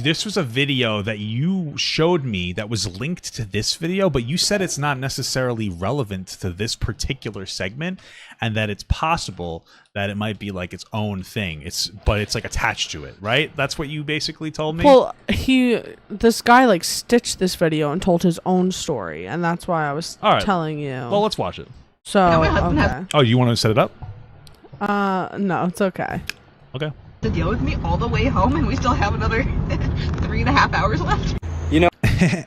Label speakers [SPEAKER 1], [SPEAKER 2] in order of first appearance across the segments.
[SPEAKER 1] This was a video that you showed me that was linked to this video, but you said it's not necessarily relevant to this particular segment, and that it's possible that it might be like its own thing. But it's like attached to it, right? That's what you basically told me.
[SPEAKER 2] Well, this guy like stitched this video and told his own story, and that's why I was telling you.
[SPEAKER 1] Well, let's watch it.
[SPEAKER 2] So, okay.
[SPEAKER 1] Oh, you want to set it up?
[SPEAKER 2] No, it's okay.
[SPEAKER 1] Okay.
[SPEAKER 3] To deal with me all the way home, and we still have another 3.5 hours left.
[SPEAKER 4] You know, I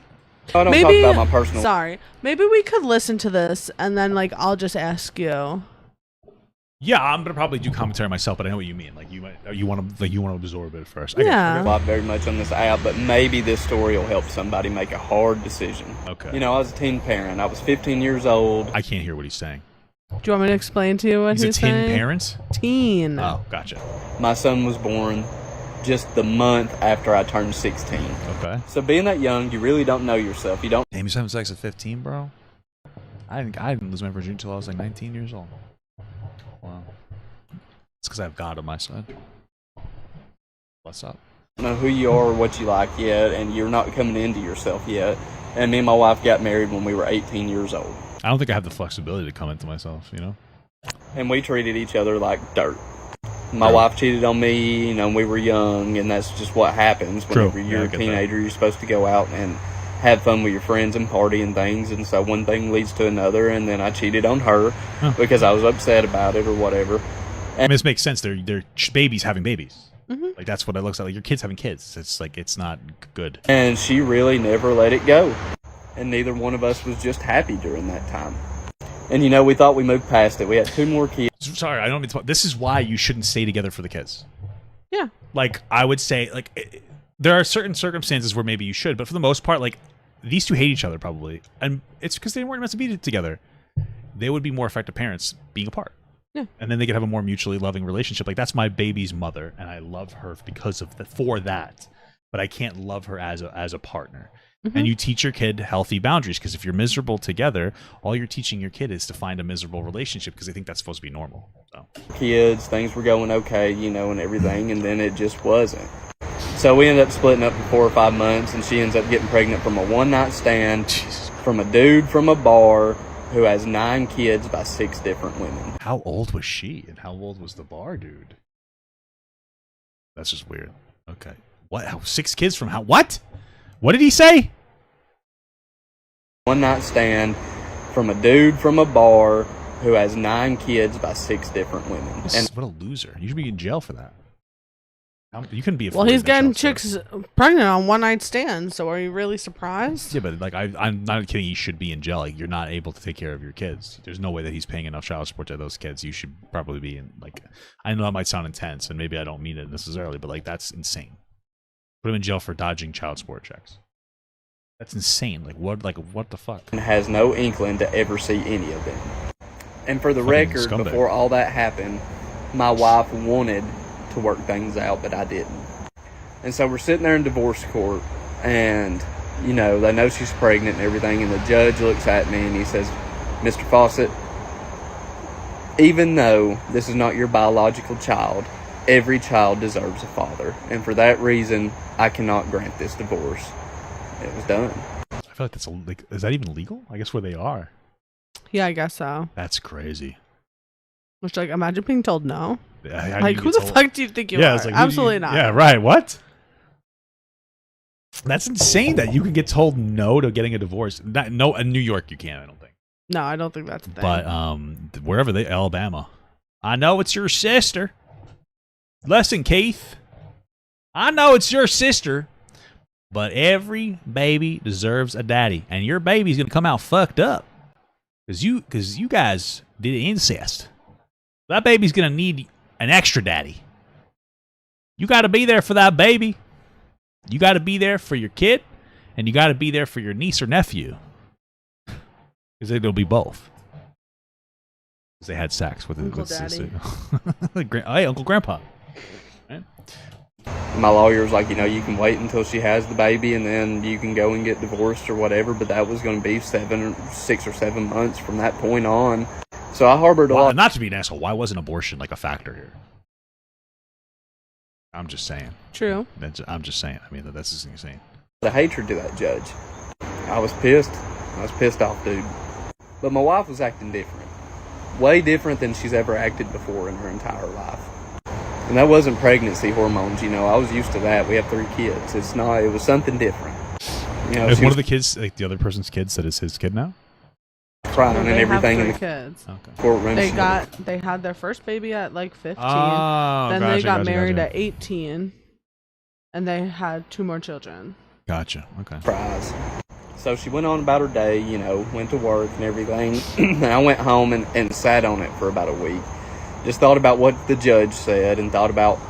[SPEAKER 4] don't talk about my personal.
[SPEAKER 2] Sorry, maybe we could listen to this, and then like I'll just ask you.
[SPEAKER 1] Yeah, I'm gonna probably do commentary myself, but I know what you mean. Like you want to absorb it first.
[SPEAKER 2] Yeah.
[SPEAKER 4] Not very much on this app, but maybe this story will help somebody make a hard decision.
[SPEAKER 1] Okay.
[SPEAKER 4] You know, I was a teen parent. I was 15 years old.
[SPEAKER 1] I can't hear what he's saying.
[SPEAKER 2] Do you want me to explain to you what he's saying?
[SPEAKER 1] He's a teen parent?
[SPEAKER 2] Teen.
[SPEAKER 1] Oh, gotcha.
[SPEAKER 4] My son was born just the month after I turned 16.
[SPEAKER 1] Okay.
[SPEAKER 4] So being that young, you really don't know yourself. You don't.
[SPEAKER 1] Damn, he's having sex at 15, bro? I didn't lose my virginity until I was like 19 years old. Wow. It's because I have God on my side. What's up?
[SPEAKER 4] Know who you are or what you like yet, and you're not coming into yourself yet. And me and my wife got married when we were 18 years old.
[SPEAKER 1] I don't think I have the flexibility to come into myself, you know?
[SPEAKER 4] And we treated each other like dirt. My wife cheated on me, you know, we were young, and that's just what happens whenever you're a teenager. You're supposed to go out and have fun with your friends and party and things, and so one thing leads to another, and then I cheated on her because I was upset about it or whatever.
[SPEAKER 1] And I mean, this makes sense. They're babies having babies. Like, that's what it looks like your kids having kids. It's like, it's not good.
[SPEAKER 4] And she really never let it go. And neither one of us was just happy during that time. And, you know, we thought we moved past it. We had 2 more kids.
[SPEAKER 1] Sorry, I don't mean to... This is why you shouldn't stay together for the kids.
[SPEAKER 2] Yeah.
[SPEAKER 1] Like, I would say, like, there are certain circumstances where maybe you should, but for the most part, like, these two hate each other, probably. And it's because they weren't meant to be together. They would be more effective parents being apart.
[SPEAKER 2] Yeah.
[SPEAKER 1] And then they could have a more mutually loving relationship. Like, that's my baby's mother, and I love her because of for that. But I can't love her as a partner. And you teach your kid healthy boundaries, because if you're miserable together, all you're teaching your kid is to find a miserable relationship, because they think that's supposed to be normal. So.
[SPEAKER 4] Kids, things were going okay, you know, and everything, and then it just wasn't. So we ended up splitting up for 4 or 5 months, and she ends up getting pregnant from a one-night stand from a dude from a bar who has 9 kids by 6 different women.
[SPEAKER 1] How old was she, and how old was the bar dude? That's just weird. Okay. What? How, 6 kids from how? What? What did he say?
[SPEAKER 4] One night stand from a dude from a bar who has 9 kids by 6 different women. And
[SPEAKER 1] what a loser. You should be in jail for that. You couldn't be
[SPEAKER 2] Well, he's getting chicks pregnant on one-night stands, so are you really surprised?
[SPEAKER 1] Yeah, but like I'm not kidding, he should be in jail. Like, you're not able to take care of your kids. There's no way that he's paying enough child support to those kids. You should probably be in, like, I know that might sound intense, and maybe I don't mean it necessarily, but like, that's insane. Put him in jail for dodging child support checks. That's insane. Like, what the fuck?
[SPEAKER 4] And has no inkling to ever see any of them. And for the
[SPEAKER 1] Fucking
[SPEAKER 4] record,
[SPEAKER 1] scumbag.
[SPEAKER 4] before all that happened, my wife wanted to work things out, but I didn't. And so we're sitting there in divorce court, and, you know, they know she's pregnant and everything, and the judge looks at me and he says, "Mr. Fawcett, even though this is not your biological child, every child deserves a father. And for that reason, I cannot grant this divorce." It was done.
[SPEAKER 1] I feel like that's like, is that even legal? I guess where they are.
[SPEAKER 2] Yeah, I guess so.
[SPEAKER 1] That's crazy.
[SPEAKER 2] Which, like, imagine being told no.
[SPEAKER 1] Yeah,
[SPEAKER 2] like, who the fuck do you think you are?
[SPEAKER 1] It's like,
[SPEAKER 2] absolutely not.
[SPEAKER 1] Yeah, right. What? That's insane that you can get told no to getting a divorce. No, in New York you can't. I don't think.
[SPEAKER 2] No, I don't think that's the thing.
[SPEAKER 1] But wherever Alabama. I know it's your sister. Listen, Keith. I know it's your sister. But every baby deserves a daddy, and your baby's gonna come out fucked up, cause you guys did incest. That baby's gonna need an extra daddy. You got to be there for that baby. You got to be there for your kid, and you got to be there for your niece or nephew, cause it'll be both. Cause they had sex with
[SPEAKER 2] Uncle Daddy.
[SPEAKER 1] Hey, Uncle Grandpa. Right?
[SPEAKER 4] My lawyer was like, you know, you can wait until she has the baby and then you can go and get divorced or whatever, but that was going to be 6 or 7 months from that point on. So I harbored a lot.
[SPEAKER 1] Not to be an asshole, why wasn't abortion like a factor here? I'm just saying.
[SPEAKER 2] True.
[SPEAKER 1] I'm just saying. I mean, that's just insane.
[SPEAKER 4] The hatred to that judge. I was pissed. I was pissed off, dude. But my wife was acting different. Way different than she's ever acted before in her entire life. And that wasn't pregnancy hormones, I was used to that. We have 3 kids. It was something different.
[SPEAKER 1] Is one of the kids, like the other person's kids, that is his kid now?
[SPEAKER 4] Crying and everything in the
[SPEAKER 2] kids.
[SPEAKER 4] courtroom.
[SPEAKER 2] They had their first baby at like 15.
[SPEAKER 1] Oh,
[SPEAKER 2] they got married at 18. And they had 2 more children.
[SPEAKER 1] Gotcha. Okay.
[SPEAKER 4] Surprise. So she went on about her day, went to work and everything. And I went home and sat on it for about a week. Just thought about what the judge said and thought about,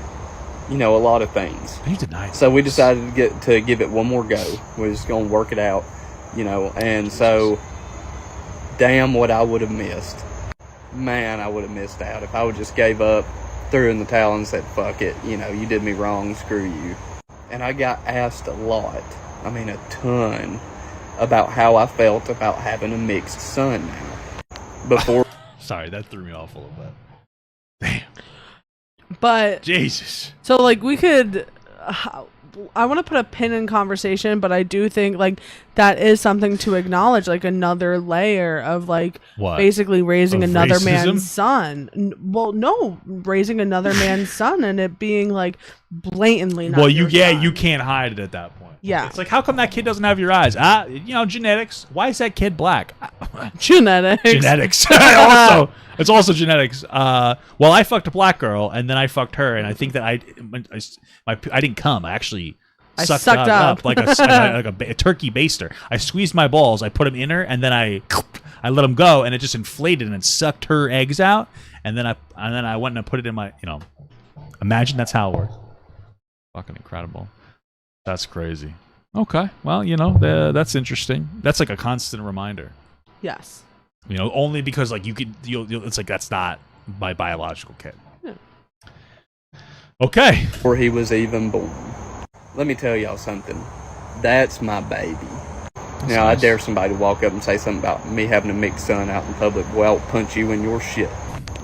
[SPEAKER 4] a lot of things.
[SPEAKER 1] He denied.
[SPEAKER 4] So we decided to give it one more go. We're just going to work it out, And so, damn what I would have missed. Man, I would have missed out. If I would just gave up, threw in the towel and said, fuck it, you did me wrong, screw you. And I got asked a lot, a ton, about how I felt about having a mixed son now. Before.
[SPEAKER 1] Sorry, that threw me off a little bit. Damn.
[SPEAKER 2] But
[SPEAKER 1] Jesus.
[SPEAKER 2] So like we could I want to put a pin in conversation, but I do think like that is something to acknowledge, like another layer of like
[SPEAKER 1] what?
[SPEAKER 2] Basically raising
[SPEAKER 1] of
[SPEAKER 2] another
[SPEAKER 1] racism?
[SPEAKER 2] man's son. Well, no, raising another man's son and it being like blatantly not.
[SPEAKER 1] Well,
[SPEAKER 2] your son.
[SPEAKER 1] you can't hide it at that point.
[SPEAKER 2] Yeah.
[SPEAKER 1] It's like, how come that kid doesn't have your eyes? Genetics. Why is that kid black?
[SPEAKER 2] Genetics.
[SPEAKER 1] It's also genetics. Well, I fucked a black girl, and then I fucked her, and I think that I didn't come. I actually sucked up like a turkey baster. I squeezed my balls, I put them in her, and then I let them go, and it just inflated and it sucked her eggs out, and then I went and I put it in my, imagine that's how it works. Fucking incredible. That's crazy. Okay, well, that's interesting. That's like a constant reminder.
[SPEAKER 2] Yes.
[SPEAKER 1] Only because like you'll it's like that's not my biological kid.
[SPEAKER 2] Yeah.
[SPEAKER 1] Okay.
[SPEAKER 4] Before he was even born. Let me tell y'all something. That's my baby. Now, I dare somebody to walk up and say something about me having a mixed son out in public. Well, I'll punch you in your shit.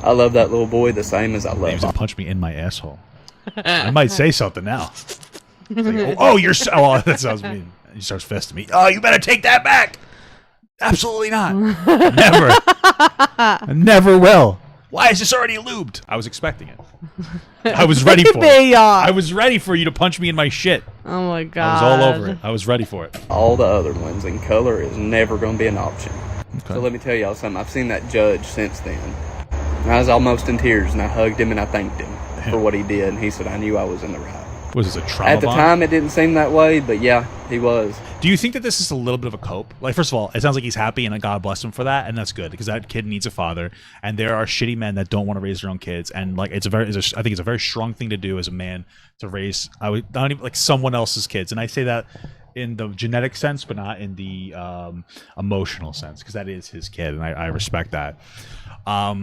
[SPEAKER 4] I love that little boy the same as I love him.
[SPEAKER 1] Punch me in my asshole. I might say something now. Like, you're so... Oh, that sounds mean. He starts fisting me. Oh, you better take that back. Absolutely not. Never. I never will. Why is this already lubed? I was expecting it. I was ready for it. I was ready for you to punch me in my shit.
[SPEAKER 2] Oh my god.
[SPEAKER 1] I was all over it. I was ready for it.
[SPEAKER 4] All the other ones, and color is never going to be an option.
[SPEAKER 1] Okay.
[SPEAKER 4] So let me tell y'all something. I've seen that judge since then. I was almost in tears, and I hugged him and I thanked him for what he did, and he said I knew I was in the right.
[SPEAKER 1] Was this a trauma
[SPEAKER 4] At the time, it didn't seem that way, but yeah, he was.
[SPEAKER 1] Do you think that this is a little bit of a cope? Like, first of all, it sounds like he's happy, and God bless him for that, and that's good because that kid needs a father. And there are shitty men that don't want to raise their own kids, and like I think it's a very strong thing to do as a man to raise. Not even like someone else's kids, and I say that in the genetic sense, but not in the emotional sense because that is his kid, and I respect that. But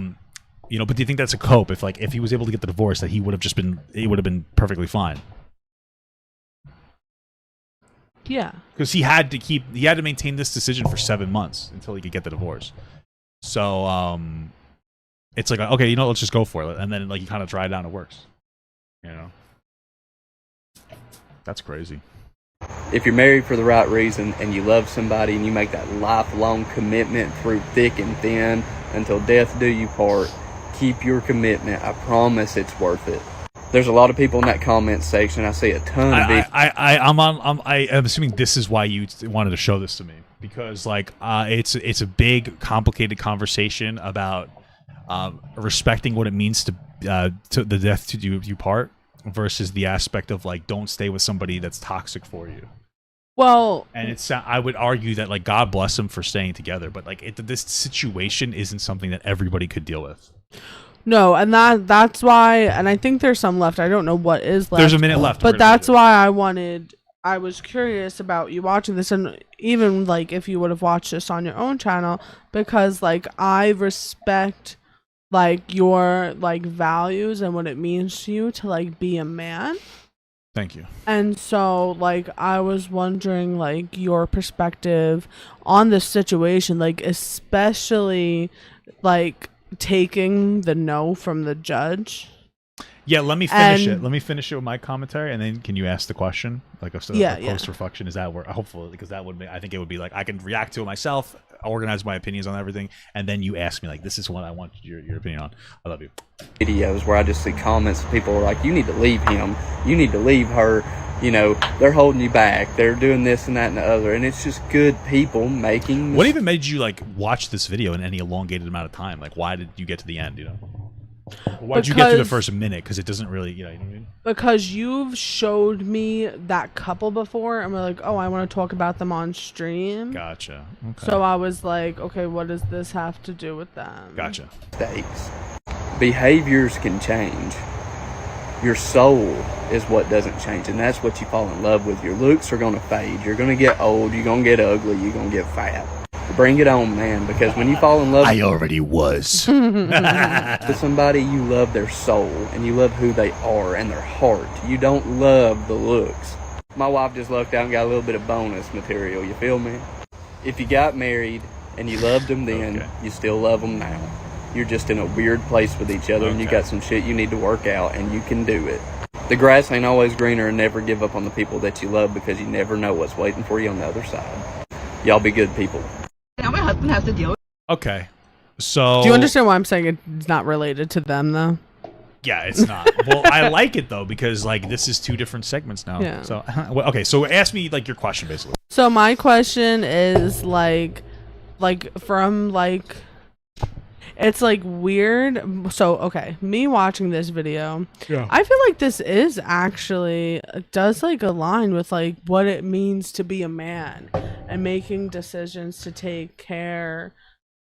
[SPEAKER 1] do you think that's a cope? If he was able to get the divorce, that he would have been perfectly fine.
[SPEAKER 2] Yeah.
[SPEAKER 1] Because he had to maintain this decision for 7 months until he could get the divorce. So it's like, okay, let's just go for it, and then like you kind of dry down, it works. That's crazy.
[SPEAKER 4] If you're married for the right reason and you love somebody and you make that lifelong commitment through thick and thin until death do you part, keep your commitment. I promise it's worth it. There's a lot of people in that comment section. I see a ton of people.
[SPEAKER 1] I'm assuming this is why you wanted to show this to me because like it's a big complicated conversation about respecting what it means to the death to do you part versus the aspect of like don't stay with somebody that's toxic for you.
[SPEAKER 2] Well,
[SPEAKER 1] and I would argue that like God bless them for staying together, but like this situation isn't something that everybody could deal with.
[SPEAKER 2] No, and that's why, and I think there's some left. I don't know what is left.
[SPEAKER 1] There's a minute left.
[SPEAKER 2] But that's why I was curious about you watching this, and even like if you would have watched this on your own channel, because like I respect like your like values and what it means to you to like be a man.
[SPEAKER 1] Thank you.
[SPEAKER 2] And so like I was wondering like your perspective on this situation, like especially like taking the no from the judge.
[SPEAKER 1] Yeah, let me finish it. Let me finish it with my commentary, and then can you ask the question? Like a post reflection? Is that where hopefully because that would be, I think it would be like I can react to it myself, organize my opinions on everything, and then you ask me like this is what I want your opinion on. I love you.
[SPEAKER 4] Videos where I just see comments of people are like, you need to leave him, you need to leave her. You know, they're holding you back. They're doing this and that and the other, and it's just good people making.
[SPEAKER 1] What even made you like watch this video in any elongated amount of time? Like, why did you get to the end? You know. Why did you get through the first minute? Because it doesn't really, you know what I mean?
[SPEAKER 2] Because you've showed me that couple before, and we're like, oh, I want to talk about them on stream.
[SPEAKER 1] Gotcha. Okay.
[SPEAKER 2] So I was like, okay, what does this have to do with them?
[SPEAKER 1] Gotcha.
[SPEAKER 4] Mistakes. Behaviors can change. Your soul is what doesn't change, and that's what you fall in love with. Your looks are going to fade. You're going to get old. You're going to get ugly. You're going to get fat. Bring it on, man, because when you fall in love...
[SPEAKER 1] I already was.
[SPEAKER 4] with somebody, you love their soul, and you love who they are and their heart. You don't love the looks. My wife just lucked out and got a little bit of bonus material, you feel me? If you got married and you loved them then, you still love them now. You're just in a weird place with each other, and you got some shit you need to work out, and you can do it. The grass ain't always greener, and never give up on the people that you love, because you never know what's waiting for you on the other side. Y'all be good people.
[SPEAKER 3] Now my husband has to deal with.
[SPEAKER 1] Okay. So
[SPEAKER 2] do you understand why I'm saying it's not related to them though?
[SPEAKER 1] Yeah, it's not. Well, I like it though because like this is two different segments now.
[SPEAKER 2] Yeah.
[SPEAKER 1] So okay, so ask me like your question basically.
[SPEAKER 2] So my question is like from like it's like weird. So okay, me watching this video, I feel like this is actually does like align with like what it means to be a man and making decisions to take care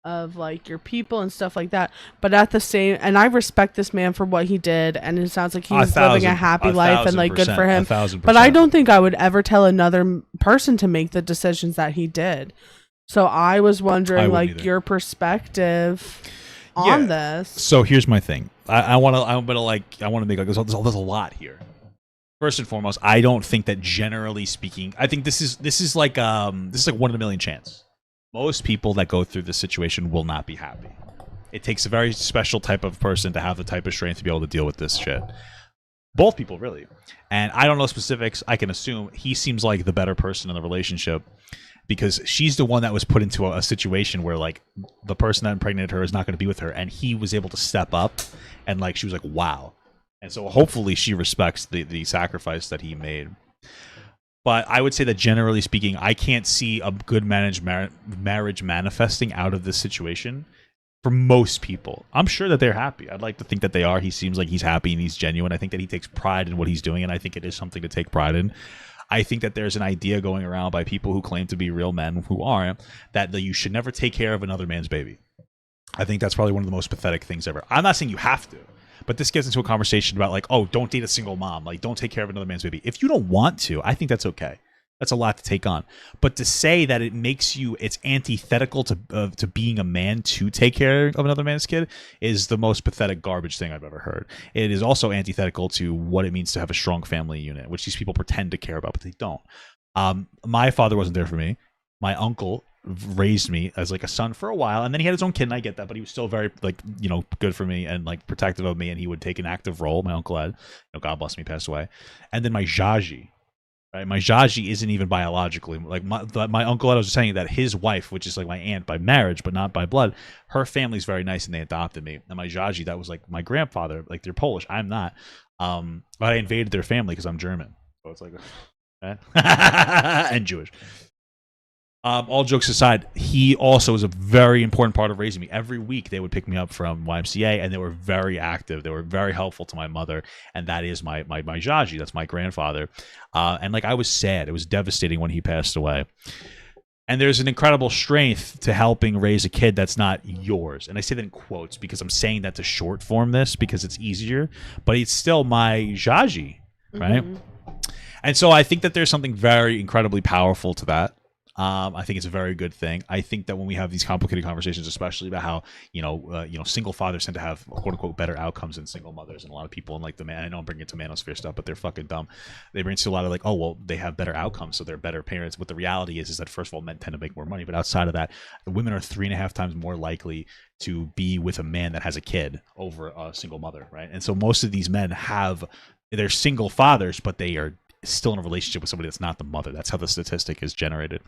[SPEAKER 2] of like your people and stuff like that. But at the same, and I respect this man for what he did, and it sounds like he's living a happy life and like good for him.
[SPEAKER 1] 1000%.
[SPEAKER 2] But I don't think I would ever tell another person to make the decisions that he did. So I was wondering like your perspective on this.
[SPEAKER 1] So here's my thing. I want to make like there's a lot here. First and foremost, I don't think that generally speaking, I think this is like 1 in a million chance. Most people that go through this situation will not be happy. It takes a very special type of person to have the type of strength to be able to deal with this shit. Both people, really. And I don't know specifics. I can assume he seems like the better person in the relationship because she's the one that was put into a situation where like the person that impregnated her is not going to be with her, and he was able to step up and like she was like, wow. And so hopefully she respects the sacrifice that he made. But I would say that generally speaking, I can't see a good marriage manifesting out of this situation for most people. I'm sure that they're happy. I'd like to think that they are. He seems like he's happy and he's genuine. I think that he takes pride in what he's doing, and I think it is something to take pride in. I think that there's an idea going around by people who claim to be real men who are that you should never take care of another man's baby. I think that's probably one of the most pathetic things ever. I'm not saying you have to. But this gets into a conversation about like, oh, don't date a single mom. Like, don't take care of another man's baby. If you don't want to, I think that's okay. That's a lot to take on. But to say that it makes you, it's antithetical to being a man to take care of another man's kid is the most pathetic garbage thing I've ever heard. It is also antithetical to what it means to have a strong family unit, which these people pretend to care about, but they don't. My father wasn't there for me. My uncle raised me as like a son for a while, and then he had his own kid, and I get that, but he was still very like, you know, good for me and like protective of me, and he would take an active role. My uncle had, you know, God bless me, passed away. And then my Jaji, right? My Jaji isn't even biologically like my uncle. I was saying that his wife, which is like my aunt by marriage but not by blood, her family's very nice and they adopted me. And my Jaji, that was like my grandfather, like they're Polish, I'm not, but I invaded their family because I'm German, so it's like and Jewish. All jokes aside, he also was a very important part of raising me. Every week they would pick me up from YMCA, and they were very active. They were very helpful to my mother, and that is my Jaji. That's my grandfather. And like I was sad. It was devastating when he passed away. And there's an incredible strength to helping raise a kid that's not yours. And I say that in quotes because I'm saying that to short form this because it's easier, but it's still my Jaji, right? Mm-hmm. And so I think that there's something very incredibly powerful to that. I think it's a very good thing. I think that when we have these complicated conversations, especially about how single fathers tend to have quote unquote better outcomes than single mothers, and a lot of people, and like the man, I know I'm bringing it to manosphere stuff, but they're fucking dumb. They bring it to a lot of like, oh well, they have better outcomes, so they're better parents. But the reality is that first of all, men tend to make more money, but outside of that, the women are 3.5 times more likely to be with a man that has a kid over a single mother, right? And so most of these men they're single fathers, but they are still in a relationship with somebody that's not the mother. That's how the statistic is generated.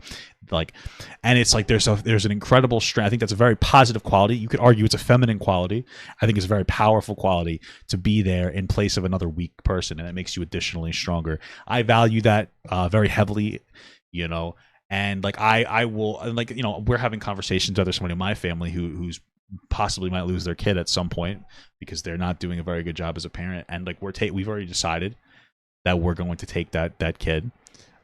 [SPEAKER 1] And it's like there's an incredible strength. I think that's a very positive quality. You could argue it's a feminine quality. I think it's a very powerful quality to be there in place of another weak person, and it makes you additionally stronger. I value that very heavily, and like I will, and like we're having conversations with somebody in my family who's possibly might lose their kid at some point because they're not doing a very good job as a parent, and like we've already decided that we're going to take that kid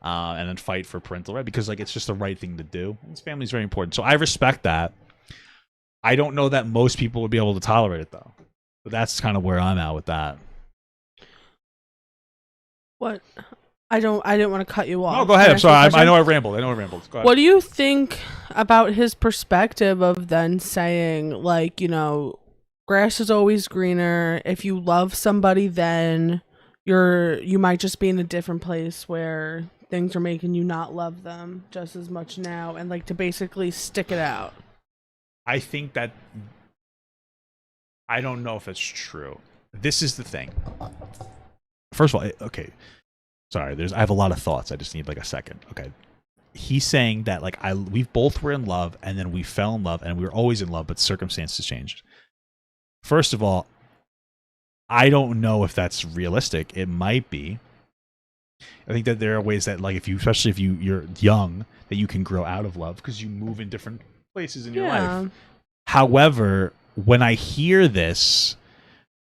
[SPEAKER 1] and then fight for parental right, because like it's just the right thing to do. This family is very important, so I respect that. I don't know that most people would be able to tolerate it though, but that's kind of where I'm at with that.
[SPEAKER 2] What? I didn't want to cut you off.
[SPEAKER 1] No, go ahead. I'm sorry. I know I rambled. Go ahead.
[SPEAKER 2] What do you think about his perspective of then saying, like, grass is always greener. If you love somebody, then you might just be in a different place where things are making you not love them just as much now, and like to basically stick it out.
[SPEAKER 1] I think that I don't know if it's true. This is the thing. First of all, okay. Sorry, I have a lot of thoughts. I just need like a second. Okay. He's saying that like we both were in love, and then we fell in love, and we were always in love, but circumstances changed. First of all, I don't know if that's realistic. It might be. I think that there are ways that, like, especially if you're young, that you can grow out of love because you move in different places in your life. However, when I hear this,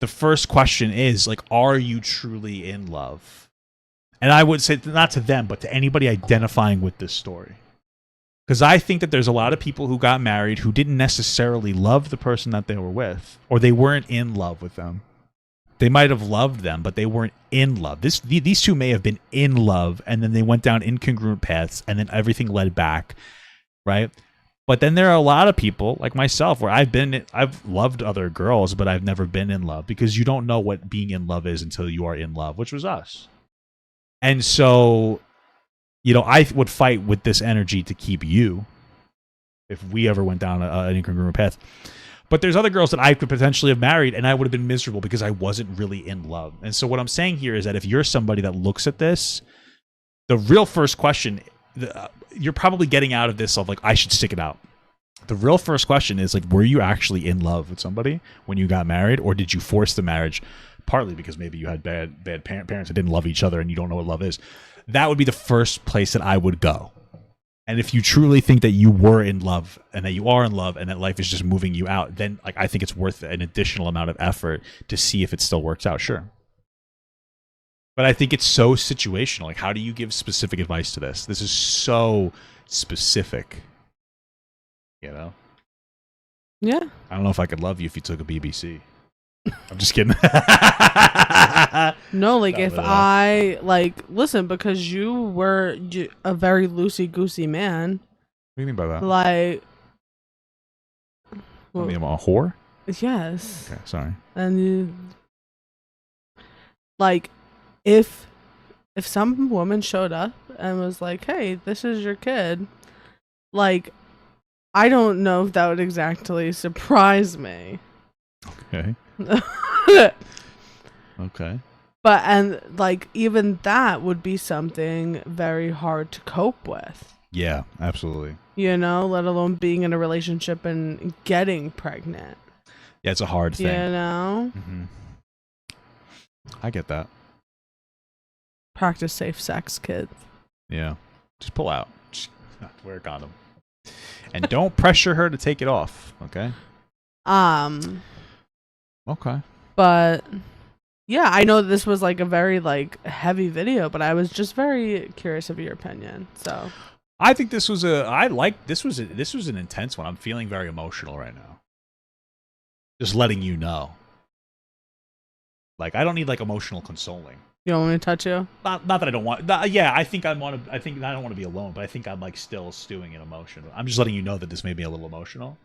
[SPEAKER 1] the first question is like, are you truly in love? And I would say not to them, but to anybody identifying with this story. Because I think that there's a lot of people who got married who didn't necessarily love the person that they were with, or they weren't in love with them. They might have loved them, but they weren't in love. These two may have been in love, and then they went down incongruent paths, and then everything led back, right? But then there are a lot of people like myself where I've loved other girls, but I've never been in love, because you don't know what being in love is until you are in love, which was us. And so, I would fight with this energy to keep you if we ever went down an incongruent path. But there's other girls that I could potentially have married, and I would have been miserable because I wasn't really in love. And so what I'm saying here is that if you're somebody that looks at this, the real first question, you're probably getting out of this of like, I should stick it out. The real first question is like, were you actually in love with somebody when you got married, or did you force the marriage partly because maybe you had bad parents that didn't love each other and you don't know what love is? That would be the first place that I would go. And if you truly think that you were in love and that you are in love and that life is just moving you out, then like I think it's worth an additional amount of effort to see if it still works out. Sure. But I think it's so situational. Like, how do you give specific advice to this? This is so specific. Yeah. I don't know if I could love you if you took a BBC. I'm just kidding.
[SPEAKER 2] No, like if I listen, because you were a very loosey goosey man.
[SPEAKER 1] What do you mean by that?
[SPEAKER 2] Like,
[SPEAKER 1] I mean, I'm a whore?
[SPEAKER 2] Yes.
[SPEAKER 1] Okay, sorry.
[SPEAKER 2] And like, if some woman showed up and was like, "Hey, this is your kid," like, I don't know if that would exactly surprise me.
[SPEAKER 1] Okay. Okay.
[SPEAKER 2] But, and like, even that would be something very hard to cope with.
[SPEAKER 1] Yeah, absolutely.
[SPEAKER 2] Let alone being in a relationship and getting pregnant.
[SPEAKER 1] Yeah, it's a hard thing.
[SPEAKER 2] Mm-hmm.
[SPEAKER 1] I get that.
[SPEAKER 2] Practice safe sex, kids.
[SPEAKER 1] Yeah. Just pull out. Just wear a condom. And don't pressure her to take it off, okay? Okay.
[SPEAKER 2] But yeah, I know this was like a very heavy video, but I was just very curious of your opinion. So
[SPEAKER 1] I think this was this was an intense one. I'm feeling very emotional right now. Just letting you know. Like, I don't need emotional consoling.
[SPEAKER 2] You don't want me to touch you?
[SPEAKER 1] Not that I don't want. Yeah, I think I want to. I think I don't want to be alone, but I think I'm like still stewing in emotion. I'm just letting you know that this made me a little emotional,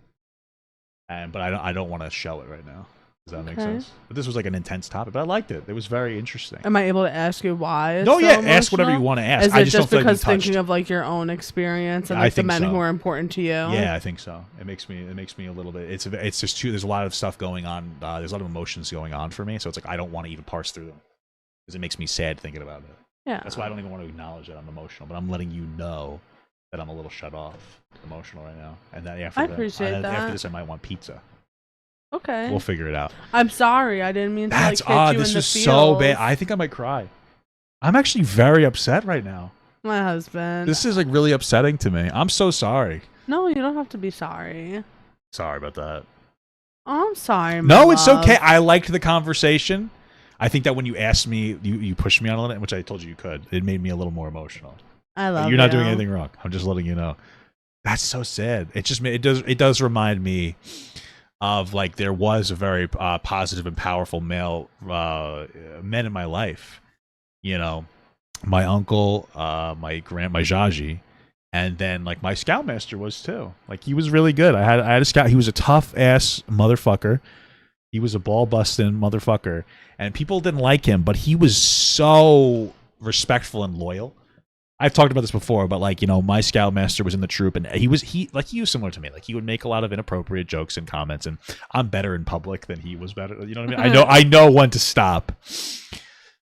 [SPEAKER 1] but I don't want to show it right now. Does that make sense? But this was like an intense topic, but I liked it. It was very interesting.
[SPEAKER 2] Am I able to ask you why?
[SPEAKER 1] No, yeah, ask whatever you want to ask.
[SPEAKER 2] Is
[SPEAKER 1] I
[SPEAKER 2] it
[SPEAKER 1] just
[SPEAKER 2] just
[SPEAKER 1] don't feel
[SPEAKER 2] because
[SPEAKER 1] like we
[SPEAKER 2] thinking
[SPEAKER 1] touched.
[SPEAKER 2] of like your own experience and
[SPEAKER 1] I
[SPEAKER 2] like the
[SPEAKER 1] think
[SPEAKER 2] men
[SPEAKER 1] so.
[SPEAKER 2] who are important to you?
[SPEAKER 1] Yeah, I think so. It makes me a little bit. It's just too. There's a lot of stuff going on. There's a lot of emotions going on for me. So it's like I don't want to even parse through them because it makes me sad thinking about it.
[SPEAKER 2] Yeah.
[SPEAKER 1] That's why I don't even want to acknowledge that I'm emotional. But I'm letting you know that I'm a little shut off, emotional right now, and that after
[SPEAKER 2] I appreciate that.
[SPEAKER 1] After this, I might want pizza.
[SPEAKER 2] Okay.
[SPEAKER 1] We'll figure it out.
[SPEAKER 2] I'm sorry. I didn't mean to
[SPEAKER 1] That's
[SPEAKER 2] like hit
[SPEAKER 1] odd.
[SPEAKER 2] you
[SPEAKER 1] This
[SPEAKER 2] in the
[SPEAKER 1] is so bad.
[SPEAKER 2] feels.
[SPEAKER 1] I think I might cry. I'm actually very upset right now.
[SPEAKER 2] My husband.
[SPEAKER 1] This is like really upsetting to me. I'm so sorry.
[SPEAKER 2] No, you don't have to be sorry.
[SPEAKER 1] Sorry about that.
[SPEAKER 2] Oh, I'm sorry. My
[SPEAKER 1] No, it's
[SPEAKER 2] love.
[SPEAKER 1] okay. I liked the conversation. I think that when you asked me, you pushed me on a little, which I told you could. It made me a little more emotional.
[SPEAKER 2] I love
[SPEAKER 1] You're not
[SPEAKER 2] you.
[SPEAKER 1] doing anything wrong. I'm just letting you know. That's so sad. It does remind me of like there was a very positive and powerful male men in my life. You know, my uncle, my Jaji, and then like my scoutmaster was too. Like he was really good. I had a scout. He was a tough ass motherfucker. He was a ball busting motherfucker, and people didn't like him, but he was so respectful and loyal. I've talked about this before, but like, you know, my scoutmaster was in the troop, and he was similar to me. Like he would make a lot of inappropriate jokes and comments, and I'm better in public than he was better. You know what I mean? I know when to stop.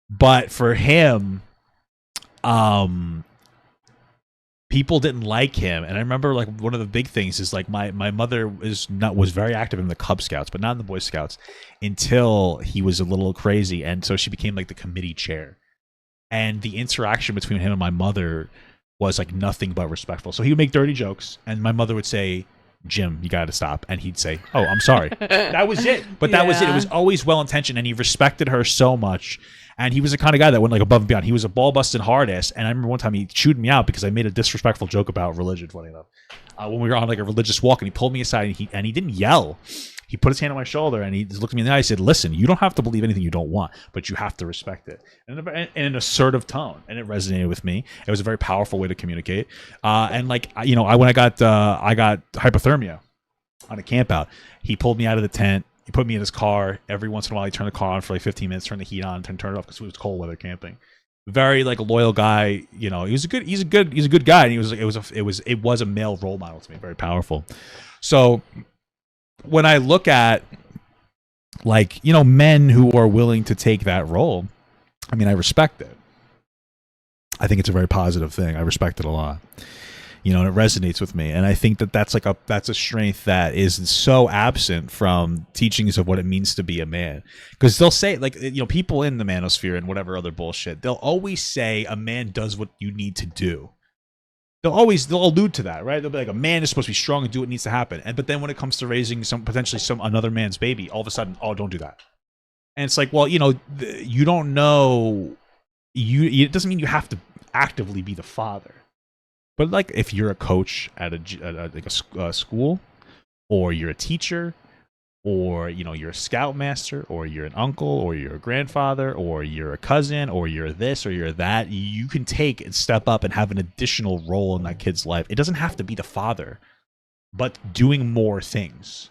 [SPEAKER 1] But for him, people didn't like him, and I remember like one of the big things is like my mother was very active in the Cub Scouts, but not in the Boy Scouts until he was a little crazy, and so she became like the committee chair. And the interaction between him and my mother was like nothing but respectful. So he would make dirty jokes, and my mother would say, "Jim, you got to stop," and he'd say, "Oh, I'm sorry." That was it. But that was it. It was always well intentioned, and he respected her so much. And he was the kind of guy that went like above and beyond. He was a ball busting hard ass. And I remember one time he chewed me out because I made a disrespectful joke about religion. Funny enough, when we were on like a religious walk, and he pulled me aside, and he didn't yell. He put his hand on my shoulder and he just looked at me in the eye and said, "Listen, you don't have to believe anything you don't want, but you have to respect it." And in an assertive tone. And it resonated with me. It was a very powerful way to communicate. And like, you know, when I got hypothermia on a camp out, he pulled me out of the tent. He put me in his car. Every once in a while, he turned the car on for like 15 minutes, turned the heat on, and turn it off because it was cold weather camping. Very like a loyal guy. You know, he's a good guy. And it was a male role model to me. Very powerful. So when I look at like, you know, men who are willing to take that role, I mean, I respect it. I think it's a very positive thing. I respect it a lot. You know, and it resonates with me. And I think that that's a strength that is so absent from teachings of what it means to be a man. Because they'll say, like, you know, people in the manosphere and whatever other bullshit, they'll always say a man does what you need to do. They'll allude to that, right? They'll be like, a man is supposed to be strong and do what needs to happen. But then when it comes to raising potentially another man's baby, all of a sudden, oh, don't do that. And it's like, well, you know, you don't know. It doesn't mean you have to actively be the father. But like, if you're a coach at a school, or you're a teacher, or you know, you're a scoutmaster, or you're an uncle, or you're a grandfather, or you're a cousin, or you're this, or you're that, you can take and step up and have an additional role in that kid's life. It doesn't have to be the father, but doing more things,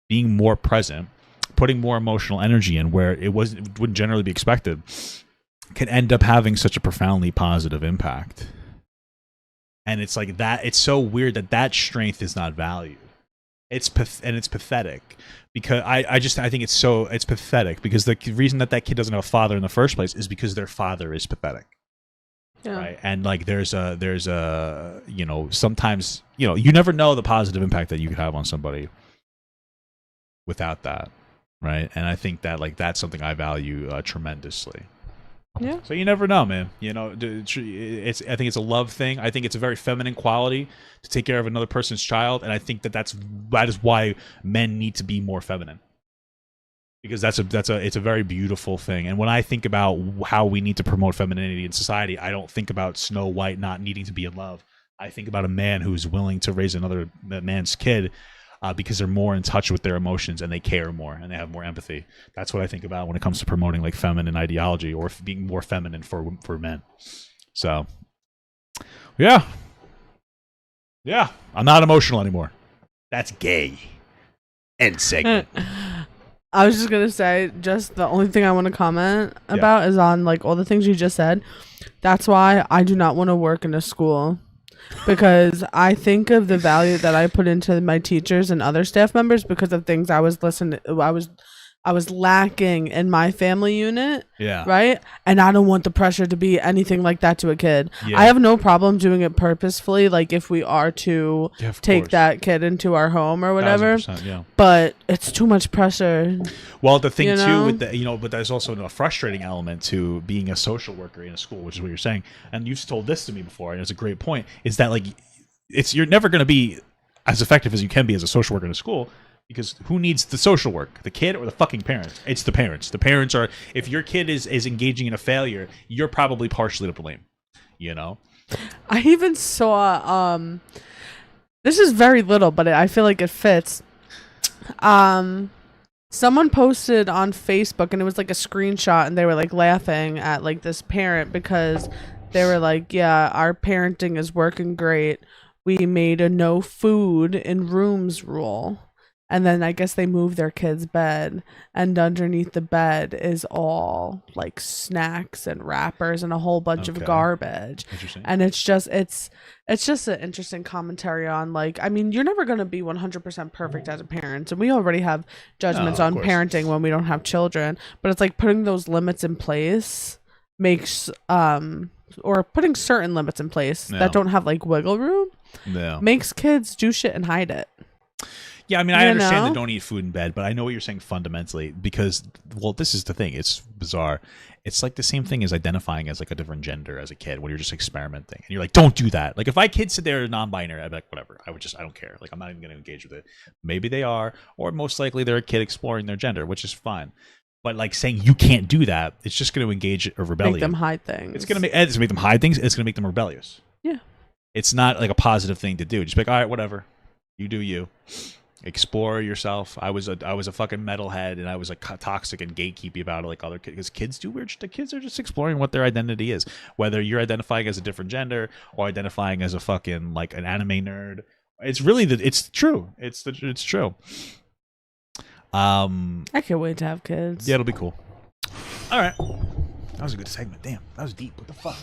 [SPEAKER 1] being more present, putting more emotional energy in where it wouldn't generally be expected, can end up having such a profoundly positive impact. And it's like that. It's so weird that strength is not valued. It's pathetic because I think it's pathetic because the reason that kid doesn't have a father in the first place is because their father is pathetic. Yeah. Right. And like there's a you know, sometimes, you know, you never know the positive impact that you could have on somebody without that. Right. And I think that like that's something I value tremendously. Yeah. So you never know, man. You know, I think it's a love thing. I think it's a very feminine quality to take care of another person's child, and I think that is why men need to be more feminine. Because it's a very beautiful thing. And when I think about how we need to promote femininity in society, I don't think about Snow White not needing to be in love. I think about a man who's willing to raise another man's kid because they're more in touch with their emotions and they care more and they have more empathy. That's what I think about when it comes to promoting like feminine ideology or being more feminine for men. So, yeah, I'm not emotional anymore. That's gay. End segment.
[SPEAKER 2] I was just gonna say, just the only thing I want to comment about is on like all the things you just said. That's why I do not want to work in a school, because I think of the value that I put into my teachers and other staff members because of things I was lacking in my family unit.
[SPEAKER 1] Yeah.
[SPEAKER 2] Right? And I don't want the pressure to be anything like that to a kid.
[SPEAKER 1] Yeah.
[SPEAKER 2] I have no problem doing it purposefully, like if we are to take that kid into our home or whatever.
[SPEAKER 1] 1000%, yeah.
[SPEAKER 2] But it's too much pressure.
[SPEAKER 1] Well, the thing
[SPEAKER 2] you
[SPEAKER 1] too
[SPEAKER 2] know?
[SPEAKER 1] with the, but there's also a frustrating element to being a social worker in a school, which is what you're saying. And you've told this to me before, and it's a great point, is that like you're never going to be as effective as you can be as a social worker in a school. Because who needs the social work? The kid or the fucking parents? It's the parents. The parents are, if your kid is engaging in a failure, you're probably partially to blame. You know?
[SPEAKER 2] I even saw, this is very little, but I feel like it fits. Someone posted on Facebook, and it was like a screenshot, and they were like laughing at like this parent because they were like, yeah, our parenting is working great. We made a no food in rooms rule. And then I guess they moved their kid's bed, and underneath the bed is all like snacks and wrappers and a whole bunch of garbage.
[SPEAKER 1] Interesting.
[SPEAKER 2] And it's just an interesting commentary on like, I mean, you're never going to be 100% perfect as a parent, and we already have judgments on parenting when we don't have children, but it's like putting those limits in place makes or putting certain limits in place that don't have like wiggle room makes kids do shit and hide it.
[SPEAKER 1] Yeah, I mean, I understand that don't eat food in bed, but I know what you're saying fundamentally because, well, this is the thing. It's bizarre. It's like the same thing as identifying as like a different gender as a kid when you're just experimenting. And you're like, don't do that. Like if my kids said they're non-binary, I'd be like, whatever. I don't care. Like I'm not even going to engage with it. Maybe they are, or most likely they're a kid exploring their gender, which is fine. But like saying you can't do that, it's just going to engage a rebellion.
[SPEAKER 2] Make them hide things.
[SPEAKER 1] It's going to make them hide things. It's going to make them rebellious.
[SPEAKER 2] Yeah.
[SPEAKER 1] It's not like a positive thing to do. Just be like, all right, whatever. You do you. Explore yourself. I was a fucking metalhead, and I was like toxic and gatekeepy about it, like other kids. Because kids do weird. The kids are just exploring what their identity is. Whether you're identifying as a different gender or identifying as a fucking like an anime nerd, it's really it's true. It's true.
[SPEAKER 2] I can't wait to have kids.
[SPEAKER 1] Yeah, it'll be cool. All right, that was a good segment. Damn, that was deep. What the fuck?